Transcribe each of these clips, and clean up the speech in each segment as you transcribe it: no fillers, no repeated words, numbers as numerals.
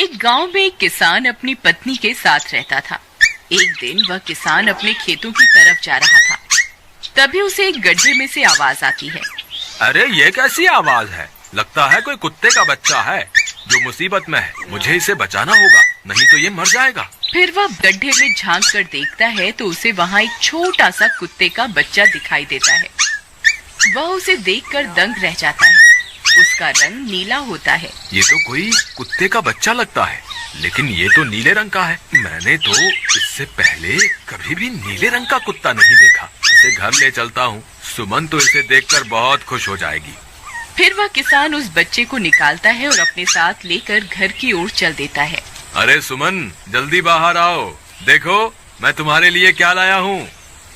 एक गांव में एक किसान अपनी पत्नी के साथ रहता था। एक दिन वह किसान अपने खेतों की तरफ जा रहा था। तभी उसे एक गड्ढे में से आवाज आती है। अरे ये कैसी आवाज है? लगता है कोई कुत्ते का बच्चा है जो मुसीबत में है। मुझे इसे बचाना होगा, नहीं तो ये मर जाएगा। फिर वह गड्ढे में झांक कर देखता है तो उसे वहाँ एक छोटा सा कुत्ते का बच्चा दिखाई देता है। वह उसे देखकर दंग रह जाता है। उसका रंग नीला होता है। ये तो कोई कुत्ते का बच्चा लगता है, लेकिन ये तो नीले रंग का है। मैंने तो इससे पहले कभी भी नीले रंग का कुत्ता नहीं देखा। इसे घर ले चलता हूँ, सुमन तो इसे देखकर बहुत खुश हो जाएगी। फिर वह किसान उस बच्चे को निकालता है और अपने साथ लेकर घर की ओर चल देता है। अरे सुमन, जल्दी बाहर आओ, देखो मैं तुम्हारे लिए क्या लाया हूँ।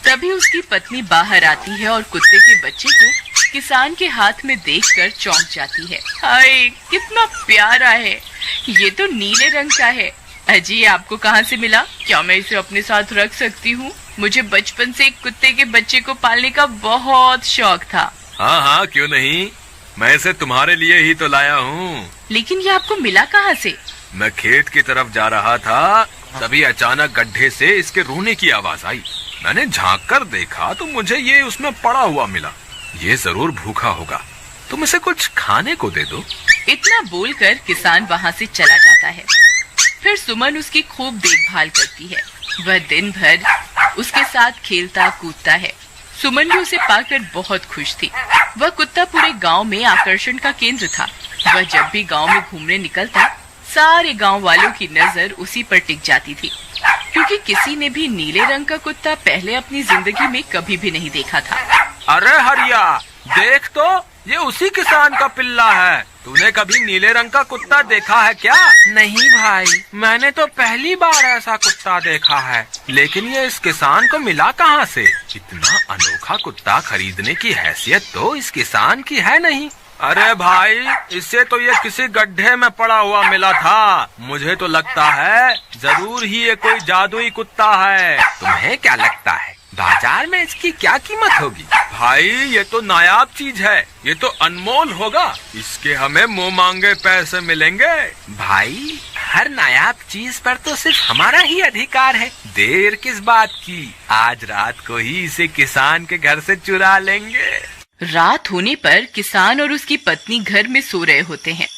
तभी उसकी पत्नी बाहर आती है और कुत्ते के बच्चे को किसान के हाथ में देखकर चौंक जाती है। हाय, कितना प्यारा है, ये तो नीले रंग का है। अजी, आपको कहाँ से मिला? क्या मैं इसे अपने साथ रख सकती हूँ? मुझे बचपन से एक कुत्ते के बच्चे को पालने का बहुत शौक था। हाँ हाँ, क्यों नहीं, मैं इसे तुम्हारे लिए ही तो लाया हूँ। लेकिन ये आपको मिला कहाँ से? मैं खेत की तरफ जा रहा था, तभी अचानक गड्ढे से इसके रोने की आवाज आई। मैंने झांक कर देखा तो मुझे ये उसमें पड़ा हुआ मिला। ये जरूर भूखा होगा, तुम इसे कुछ खाने को दे दो। इतना बोलकर किसान वहाँ से चला जाता है। फिर सुमन उसकी खूब देखभाल करती है। वह दिन भर उसके साथ खेलता कूदता है। सुमन भी उसे पाकर बहुत खुश थी। वह कुत्ता पूरे गांव में आकर्षण का केंद्र था। वह जब भी गांव में घूमने निकलता, सारे गांव वालों की नजर उसी पर टिक जाती थी, क्योंकि किसी ने भी नीले रंग का कुत्ता पहले अपनी जिंदगी में कभी भी नहीं देखा था। अरे हरिया, देख तो, ये उसी किसान का पिल्ला है। तूने कभी नीले रंग का कुत्ता देखा है क्या? नहीं भाई, मैंने तो पहली बार ऐसा कुत्ता देखा है। लेकिन ये इस किसान को मिला कहाँ से? इतना अनोखा कुत्ता खरीदने की हैसियत तो इस किसान की है नहीं। अरे भाई, इससे तो ये किसी गड्ढे में पड़ा हुआ मिला था। मुझे तो लगता है जरूर ही ये कोई जादुई कुत्ता है। तुम्हें क्या लगता है, बाजार में इसकी क्या कीमत होगी? भाई, ये तो नायाब चीज है, ये तो अनमोल होगा। इसके हमें मुंह मांगे पैसे मिलेंगे। भाई, हर नायाब चीज पर तो सिर्फ हमारा ही अधिकार है। देर किस बात की, आज रात को ही इसे किसान के घर से चुरा लेंगे। रात होने पर किसान और उसकी पत्नी घर में सो रहे होते हैं।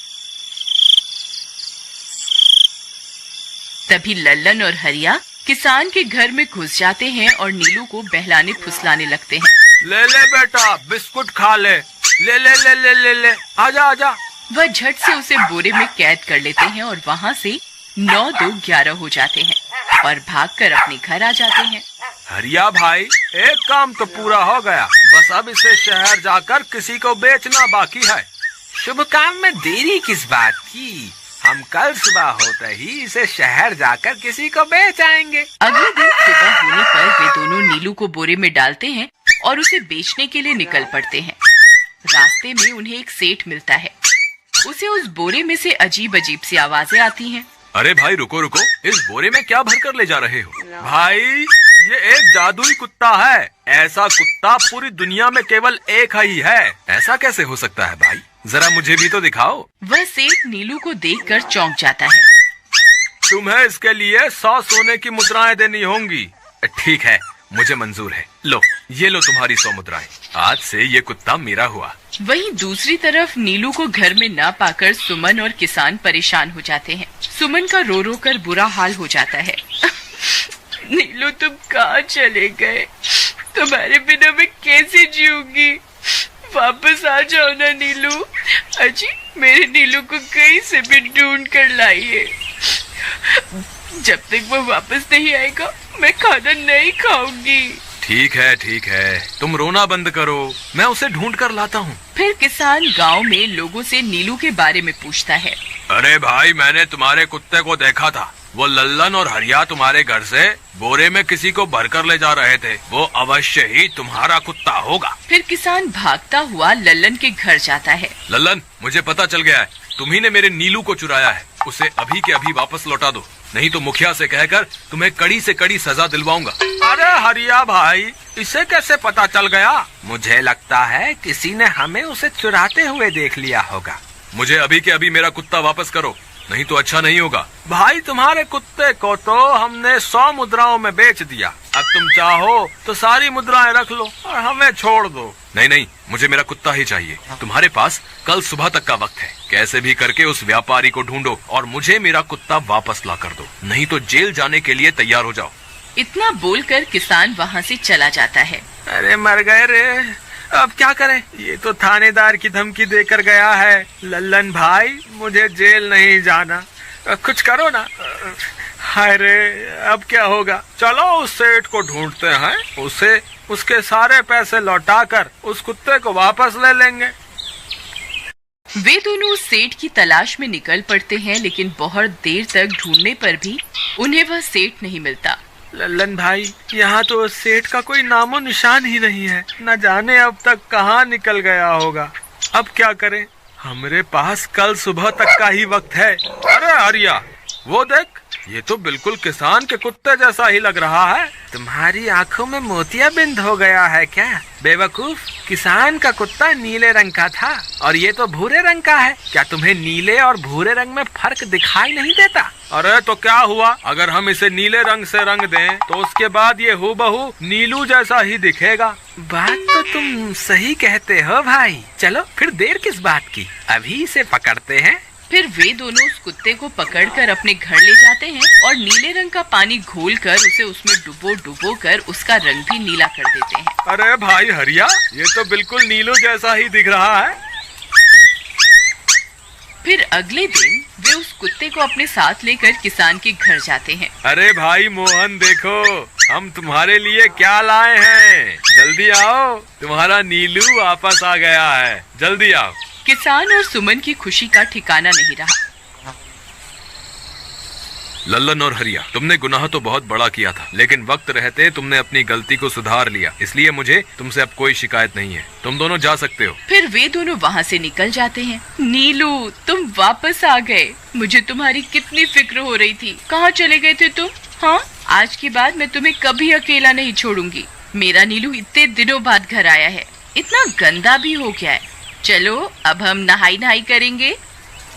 तभी लल्लन और हरिया किसान के घर में घुस जाते हैं और नीलू को बहलाने फुसलाने लगते हैं। ले ले बेटा, बिस्कुट खा ले। ले ले ले ले ले ले, आजा आजा। वह झट से उसे बोरे में कैद कर लेते हैं और वहाँ से 9-2-11 हो जाते हैं और भागकर अपने घर आ जाते हैं। हरिया भाई, एक काम तो पूरा हो गया, बस अब इसे शहर जाकर किसी को बेचना बाकी है। शुभ काम में देरी किस बात की, हम कल सुबह होते ही इसे शहर जाकर किसी को बेच आएंगे। अगले दिन सुबह होने पर वे दोनों नीलू को बोरे में डालते हैं और उसे बेचने के लिए निकल पड़ते हैं। रास्ते में उन्हें एक सेठ मिलता है। उसे उस बोरे में से अजीब अजीब सी आवाजें आती हैं। अरे भाई, रुको रुको, इस बोरे में क्या भरकर ले जा रहे हो? भाई, ये एक जादुई कुत्ता है। ऐसा कुत्ता पूरी दुनिया में केवल एक ही है। ऐसा कैसे हो सकता है भाई? जरा मुझे भी तो दिखाओ। वह सेठ नीलू को देखकर चौंक जाता है। तुम्हें इसके लिए 100 सोने की मुद्राएं देनी होंगी। ठीक है, मुझे मंजूर है। लो, ये लो तुम्हारी 100 मुद्राएं। आज से ये कुत्ता मेरा हुआ। वहीं दूसरी तरफ नीलू को घर में न पाकर सुमन और किसान परेशान हो जाते हैं। सुमन का रो रो कर बुरा हाल हो जाता है। नीलू, तुम कहाँ चले गए? तुम्हारे बिना मैं कैसे जीऊंगी? वापस आ जाओ ना नीलू। अजी, मेरे नीलू को कहीं से भी ढूंढ कर लाइए। जब तक वो वापस नहीं आएगा मैं खाना नहीं खाऊंगी। ठीक है, तुम रोना बंद करो, मैं उसे ढूंढ कर लाता हूँ। फिर किसान गांव में लोगों से नीलू के बारे में पूछता है। अरे भाई, मैंने तुम्हारे कुत्ते को देखा था। वो लल्लन और हरिया तुम्हारे घर से बोरे में किसी को भरकर ले जा रहे थे। वो अवश्य ही तुम्हारा कुत्ता होगा। फिर किसान भागता हुआ लल्लन के घर जाता है। लल्लन, मुझे पता चल गया है, तुम्ही ने मेरे नीलू को चुराया है। उसे अभी के अभी वापस लौटा दो, नहीं तो मुखिया से कहकर तुम्हें कड़ी से कड़ी सजा दिलवाऊंगा। अरे हरिया भाई, इसे कैसे पता चल गया? मुझे लगता है किसी ने हमें उसे चुराते हुए देख लिया होगा। मुझे अभी के अभी मेरा कुत्ता वापस करो, नहीं तो अच्छा नहीं होगा। भाई तुम्हारे कुत्ते को तो हमने 100 मुद्राओं में बेच दिया, अब तुम चाहो तो सारी मुद्राएं रख लो और हमें छोड़ दो। नहीं नहीं, मुझे मेरा कुत्ता ही चाहिए। तुम्हारे पास कल सुबह तक का वक्त है, कैसे भी करके उस व्यापारी को ढूंढो और मुझे मेरा कुत्ता वापस ला कर दो, नहीं तो जेल जाने के लिए तैयार हो जाओ। इतना बोलकर किसान वहाँ से चला जाता है। अरे मर गए रे, अब क्या करें, ये तो थानेदार की धमकी देकर गया है। लल्लन भाई, मुझे जेल नहीं जाना, कुछ करो ना। हाय रे, अब क्या होगा। चलो उस सेठ को ढूंढते हैं, उसे उसके सारे पैसे लौटाकर उस कुत्ते को वापस ले लेंगे। वे दोनों उस सेठ की तलाश में निकल पड़ते हैं, लेकिन बहुत देर तक ढूंढने पर भी उन्हें वह सेठ नहीं मिलता। लल्लन भाई, यहाँ तो उस सेठ का कोई नामो निशान ही नहीं है, न जाने अब तक कहाँ निकल गया होगा। अब क्या करें, हमारे पास कल सुबह तक का ही वक्त है। अरे आर्या, वो देख, ये तो बिल्कुल किसान के कुत्ते जैसा ही लग रहा है। तुम्हारी आंखों में मोतियाबिंद हो गया है क्या बेवकूफ? किसान का कुत्ता नीले रंग का था और ये तो भूरे रंग का है। क्या तुम्हें नीले और भूरे रंग में फर्क दिखाई नहीं देता? अरे तो क्या हुआ, अगर हम इसे नीले रंग से रंग दें तो उसके बाद ये हूबहू नीलू जैसा ही दिखेगा। बात तो तुम सही कहते हो भाई, चलो फिर देर किस बात की, अभी इसे पकड़ते हैं। फिर वे दोनों उस कुत्ते को पकड़कर अपने घर ले जाते हैं और नीले रंग का पानी घोलकर उसे उसमें डुबो कर उसका रंग भी नीला कर देते हैं। अरे भाई हरिया, ये तो बिल्कुल नीलू जैसा ही दिख रहा है। फिर अगले दिन वे उस कुत्ते को अपने साथ लेकर किसान के घर जाते हैं। अरे भाई मोहन, देखो हम तुम्हारे लिए क्या लाए हैं, जल्दी आओ, तुम्हारा नीलू वापस आ गया है, जल्दी आओ। किसान और सुमन की खुशी का ठिकाना नहीं रहा। लल्लन और हरिया, तुमने गुनाह तो बहुत बड़ा किया था, लेकिन वक्त रहते तुमने अपनी गलती को सुधार लिया, इसलिए मुझे तुमसे अब कोई शिकायत नहीं है, तुम दोनों जा सकते हो। फिर वे दोनों वहाँ से निकल जाते हैं। नीलू, तुम वापस आ गए, मुझे तुम्हारी कितनी फिक्र हो रही थी, कहाँ चले गए थे तुम? हाँ, आज के बाद मैं तुम्हें कभी अकेला नहीं छोड़ूंगी। मेरा नीलू इतने दिनों बाद घर आया है, इतना गंदा भी हो गया है। चलो अब हम नहाई करेंगे।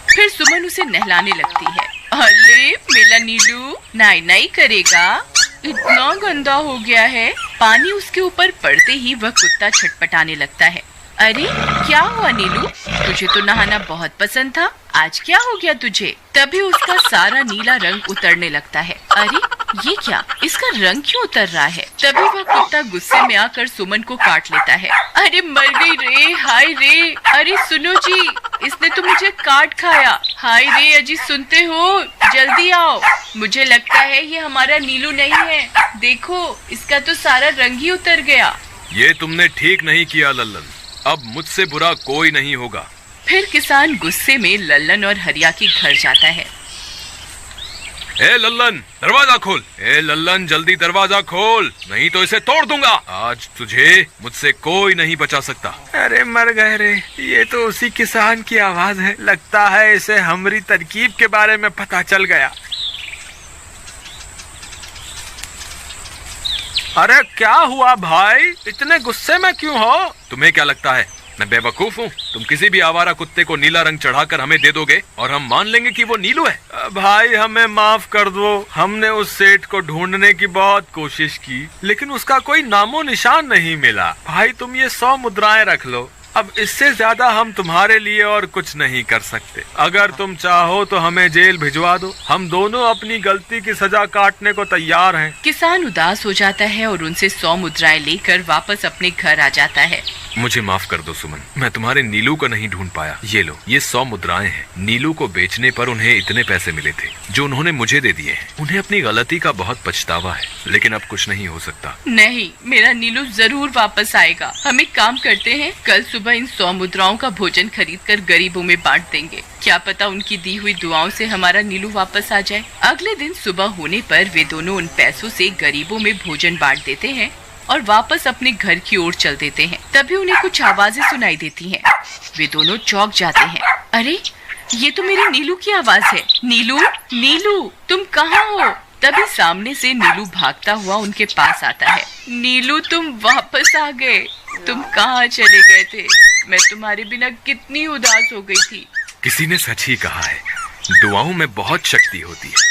फिर सुमन उसे नहलाने लगती है। अरे मेरा नीलू नहाई करेगा, इतना गंदा हो गया है। पानी उसके ऊपर पड़ते ही वह कुत्ता छटपटाने लगता है। अरे क्या हुआ नीलू, तुझे तो नहाना बहुत पसंद था, आज क्या हो गया तुझे? तभी उसका सारा नीला रंग उतरने लगता है। अरे ये क्या, इसका रंग क्यों उतर रहा है? तभी वह कुत्ता गुस्से में आकर सुमन को काट लेता है। अरे मर गई रे, हाय रे, अरे सुनो जी, इसने तो मुझे काट खाया। हाय रे अजी, सुनते हो, जल्दी आओ, मुझे लगता है ये हमारा नीलू नहीं है, देखो इसका तो सारा रंग ही उतर गया। ये तुमने ठीक नहीं किया लल्लन, अब मुझसे बुरा कोई नहीं होगा। फिर किसान गुस्से में लल्लन और हरिया के घर जाता है। ए लल्लन, दरवाजा खोल। ए लल्लन, जल्दी दरवाजा खोल, नहीं तो इसे तोड़ दूंगा। आज तुझे मुझसे कोई नहीं बचा सकता। अरे मर गए रे, ये तो उसी किसान की आवाज है, लगता है इसे हमारी तरकीब के बारे में पता चल गया। अरे क्या हुआ भाई, इतने गुस्से में क्यों हो? तुम्हें क्या लगता है मैं बेवकूफ हूँ? तुम किसी भी आवारा कुत्ते को नीला रंग चढ़ाकर हमें दे दोगे और हम मान लेंगे कि वो नीलू है? भाई हमें माफ कर दो, हमने उस सेठ को ढूंढने की बहुत कोशिश की, लेकिन उसका कोई नामो निशान नहीं मिला। भाई तुम ये 100 मुद्राएं रख लो, अब इससे ज्यादा हम तुम्हारे लिए और कुछ नहीं कर सकते। अगर तुम चाहो तो हमें जेल भिजवा दो, हम दोनों अपनी गलती की सजा काटने को तैयार हैं। किसान उदास हो जाता है और उनसे 100 मुद्राएं लेकर वापस अपने घर आ जाता है। मुझे माफ कर दो सुमन, मैं तुम्हारे नीलू को नहीं ढूंढ पाया। ये लो, ये 100 मुद्राएं हैं। नीलू को बेचने पर उन्हें इतने पैसे मिले थे जो उन्होंने मुझे दे दिए हैं। उन्हें अपनी गलती का बहुत पछतावा है, लेकिन अब कुछ नहीं हो सकता। नहीं, मेरा नीलू जरूर वापस आएगा। हम एक काम करते हैं, कल सुबह इन 100 मुद्राओं का भोजन खरीदकर गरीबों में बांट देंगे, क्या पता उनकी दी हुई दुआओं से हमारा नीलू वापस आ जाए। अगले दिन सुबह होने पर वे दोनों उन पैसों से गरीबों में भोजन बांट देते हैं और वापस अपने घर की ओर चल देते हैं। तभी उन्हें कुछ आवाजें सुनाई देती हैं। वे दोनों चौंक जाते हैं। अरे ये तो मेरे नीलू की आवाज है। नीलू, नीलू तुम कहाँ हो? तभी सामने से नीलू भागता हुआ उनके पास आता है। नीलू तुम वापस आ गए, तुम कहाँ चले गए थे? मैं तुम्हारे बिना कितनी उदास हो गई थी। किसी ने सच ही कहा है, दुआओं में बहुत शक्ति होती है।